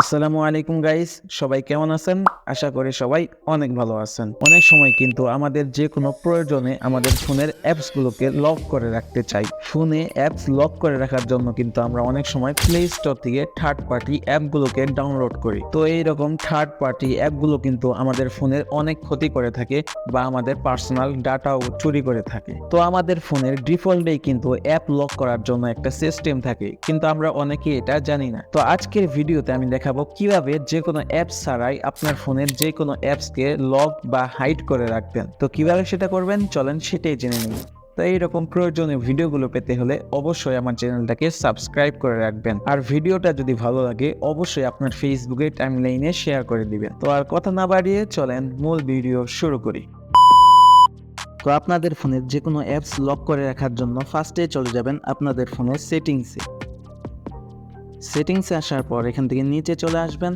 আসসালামু আলাইকুম গাইস, সবাই কেমন আছেন? আশা করি সবাই অনেক ভালো আছেন। অনেক সময় কিন্তু আমাদের যে কোনো প্রয়োজনে আমাদের ফোনের অ্যাপসগুলোকে লক করে রাখতে চাই। ফোনে অ্যাপস লক করে রাখার জন্য কিন্তু আমরা অনেক সময় প্লে স্টোর থেকে থার্ড পার্টি অ্যাপগুলোকে ডাউনলোড করি। তো এইরকম থার্ড পার্টি অ্যাপগুলো কিন্তু আমাদের ফোনের অনেক ক্ষতি করে থাকে বা আমাদের পার্সোনাল ডাটাও চুরি করে থাকে। তো আমাদের ফোনের ডিফল্টেই কিন্তু অ্যাপ লক করার জন্য একটা সিস্টেম থাকে, কিন্তু আমরা অনেকেই এটা জানি না। তো আজকের ভিডিওতে আমি দেখাবো কিভাবে যে কোনো অ্যাপস ছাড়াই আপনার ফোনের যে কোনো অ্যাপসকে লক বা হাইড করে রাখবেন। তো কিভাবে সেটা করবেন, চলেন সেটাই জেনে নিই। তো এইরকম প্রয়োজনীয় ভিডিওগুলো পেতে হলে অবশ্যই আমার চ্যানেলটাকে সাবস্ক্রাইব করে রাখবেন, আর ভিডিওটা যদি ভালো লাগে অবশ্যই আপনার ফেসবুকে টাইমলাইনে শেয়ার করে দিবেন। তো আর কথা না বাড়িয়ে চলেন মূল ভিডিও শুরু করি। তো আপনাদের ফোনের যে কোনো অ্যাপস লক করে রাখার জন্য ফার্স্টে চলে যাবেন আপনাদের ফোনের সেটিংসে আসার পর এখান থেকে নিচে চলে আসবেন।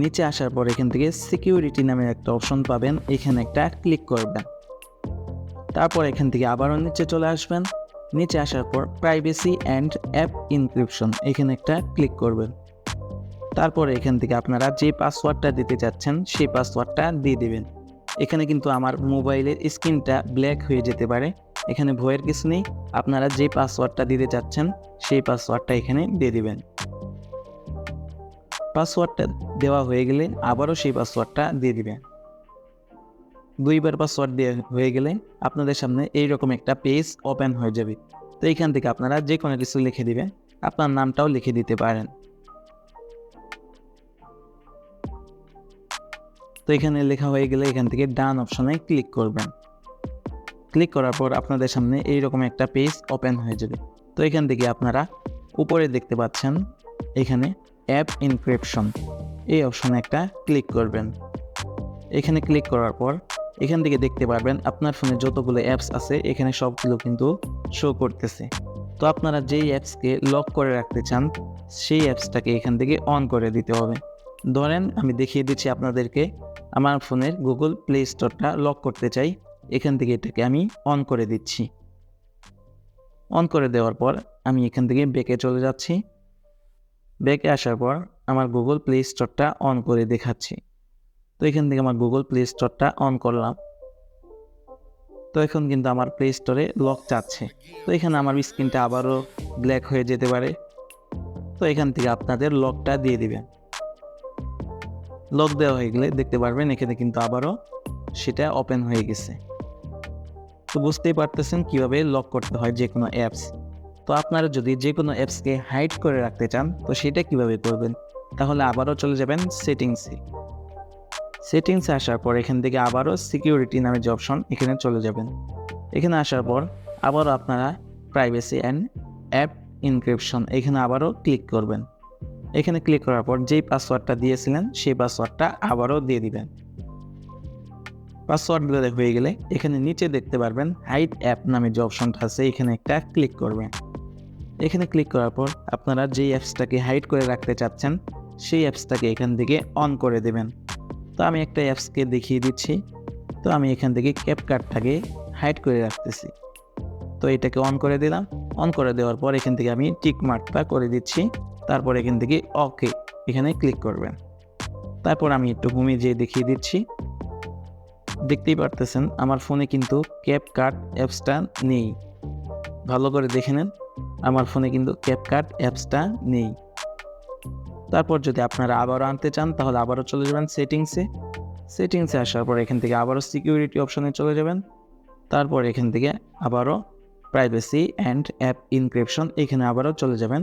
নিচে আসার পর এখান থেকে সিকিউরিটি নামের একটা অপশন পাবেন, এখানে একটা ক্লিক করবেন। তারপর এখান থেকে আবারও নিচে চলে আসবেন। নিচে আসার পর প্রাইভেসি অ্যান্ড অ্যাপ ইনক্রিপশন, এখানে একটা ক্লিক করবেন। তারপরে এখান থেকে আপনারা যে পাসওয়ার্ডটা দিতে চাচ্ছেন সেই পাসওয়ার্ডটা দিয়ে দেবেন। এখানে কিন্তু আমার মোবাইলের স্ক্রিনটা ব্ল্যাক হয়ে যেতে পারে, এখানে ভয়ের কিছু নেই। আপনারা যে পাসওয়ার্ডটা দিতে চাচ্ছেন সেই পাসওয়ার্ডটা এখানে দিয়ে দিবেন। পাসওয়ার্ডটা দেওয়া হয়ে গেলে আবারও সেই পাসওয়ার্ডটা দিয়ে দিবেন। দুইবার পাসওয়ার্ড দেওয়া হয়ে গেলে আপনাদের সামনে এইরকম একটা পেজ ওপেন হয়ে যাবে। তো এইখান থেকে আপনারা যে কোনো কিছু লিখে দিবেন, আপনার নামটাও লিখে দিতে পারেন। তো এখানে লেখা হয়ে গেলে এখান থেকে ডান অপশনে ক্লিক করবেন। ক্লিক করার পর আপনাদের সামনে এইরকম একটা পেজ ওপেন হয়ে যাবে। তো এখান থেকে আপনারা উপরে দেখতে পাচ্ছেন এখানে অ্যাপ ইনক্রিপশন, এই অপশনে একটা ক্লিক করবেন। এখানে ক্লিক করার পর এখান থেকে দেখতে পারবেন আপনার ফোনে যতগুলো অ্যাপস আছে এখানে সবগুলো কিন্তু শো করতেছে। তো আপনারা যেই অ্যাপসকে লক করে রাখতে চান সেই অ্যাপসটাকে এখান থেকে অন করে দিতে হবে। ধরেন আমি দেখিয়ে দিচ্ছি আপনাদেরকে, আমার ফোনের গুগল প্লে স্টোরটা লক করতে চাই, এখান থেকে এটাকে আমি অন করে দিচ্ছি। অন করে দেওয়ার পর আমি এখান থেকে ব্যাকে চলে যাচ্ছি। ব্যাকে আসার পর আমার গুগল প্লে স্টোরটা অন করে দেখাচ্ছি। তো এখান থেকে আমার গুগল প্লে স্টোরটা অন করলাম। তো এখন কিন্তু আমার প্লে স্টোরে লক চাচ্ছে। তো এখানে আমার স্ক্রিনটা আবারও ব্ল্যাক হয়ে যেতে পারে। তো এখান থেকে আপনাদের লকটা দিয়ে দিবেন। লক দেওয়া হয়ে গেলে দেখতে পারবেন এখানে কিন্তু আবারও সেটা ওপেন হয়ে গেছে। তো বুঝতেই পারতেছেন কিভাবে লক করতে হয় যে কোনো অ্যাপস। তো আপনারা যদি যে কোনো অ্যাপসকে হাইড করে রাখতে চান তো সেটা কিভাবে করবেন, তাহলে আবারও চলে যাবেন সেটিংসে আসার পর এখান থেকে আবারও সিকিউরিটি নামে যে অপশন এখানে চলে যাবেন। এখানে আসার পর আবারও আপনারা প্রাইভেসি অ্যান্ড অ্যাপ ইনক্রিপশন, এখানে আবারও ক্লিক করবেন। এখানে ক্লিক করার পর যেই পাসওয়ার্ডটা দিয়েছিলেন সেই পাসওয়ার্ডটা আবারও দিয়ে দিবেন। পাসওয়ার্ড দেওয়া হয়ে গেলে এখানে নিচে দেখতে পারবেন হাইড অ্যাপ নামে যে অপশনটা আছে এখানে একটা ক্লিক করবেন। এখানে ক্লিক করার পর আপনারা যেই অ্যাপসটাকে হাইড করে রাখতে চাচ্ছেন সেই অ্যাপসটাকে এখান থেকে অন করে দেবেন। তো আমি একটা অ্যাপসকে দেখিয়ে দিচ্ছি। তো আমি এখান থেকে ক্যাপকাটটাকে হাইড করে রাখতেছি। তো এটাকে অন করে দিলাম। অন করে দেওয়ার পর এখান থেকে আমি টিক মার্কটা করে দিচ্ছি। তারপর এখান থেকে ওকে এখানে ক্লিক করবেন। তারপর আমি একটু ঘুমিয়ে যেয়ে দেখিয়ে দিচ্ছি। দেখতেই পারতেছেন আমার ফোনে কিন্তু ক্যাপকাট অ্যাপসটা নেই। ভালো করে দেখে নেন, আমার ফোনে কিন্তু ক্যাপকাট অ্যাপসটা নেই। তারপর যদি আপনারা আবারও আনতে চান তাহলে আবারও চলে যাবেন সেটিংসে আসার পর এখান থেকে আবারও সিকিউরিটি অপশনে চলে যাবেন। তারপর এখান থেকে আবারও প্রাইভেসি অ্যান্ড অ্যাপ ইনক্রিপশন, এখানে আবারও চলে যাবেন।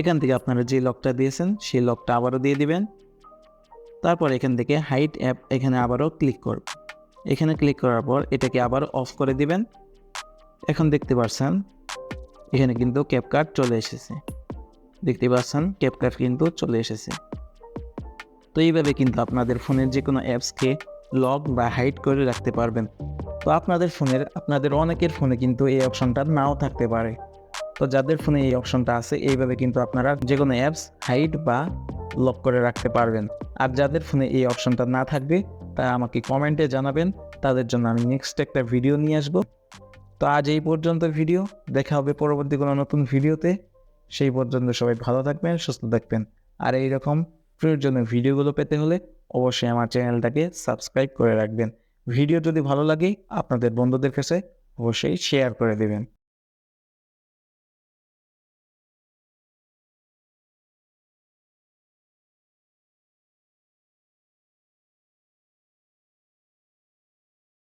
এখান থেকে আপনারা যে লকটা দিয়েছেন সেই লকটা আবারও দিয়ে দিবেন। তারপর এখান থেকে হাইড অ্যাপ এখানে আবারও ক্লিক করব। এখানে ক্লিক করার পর এটাকে আবারও অফ করে দিবেন। এখন দেখতে পাচ্ছেন এখানে কিন্তু ক্যাপকাট চলে এসেছে। দেখতে পাচ্ছেন ক্যাপকাট কিন্তু চলে এসেছে। তো এইভাবে কিন্তু আপনাদের ফোনের যে কোনো অ্যাপসকে লক বা হাইড করে রাখতে পারবেন। তো আপনাদের অনেকের ফোনে কিন্তু এই অপশনটা নাও থাকতে পারে। তো যাদের ফোনে এই অপশনটা আছে এইভাবে কিন্তু আপনারা যে কোনো অ্যাপস হাইড বা লক করে রাখতে পারবেন। আর যাদের ফোনে এই অপশনটা না থাকবে তা আমাকে কমেন্টে জানাবেন, তাদের জন্য আমি নেক্সট একটা ভিডিও নিয়ে আসব। তো আজ এই পর্যন্ত ভিডিও, দেখা হবে পরবর্তী কোনো নতুন ভিডিওতে। সেই পর্যন্ত সবাই ভালো থাকবেন, সুস্থ থাকবেন। আর এইরকম প্রয়োজনীয় ভিডিওগুলো পেতে হলে অবশ্যই আমার চ্যানেলটাকে সাবস্ক্রাইব করে রাখবেন। ভিডিও যদি ভালো লাগে আপনাদের বন্ধুদের কাছে অবশ্যই শেয়ার করে দেবেন।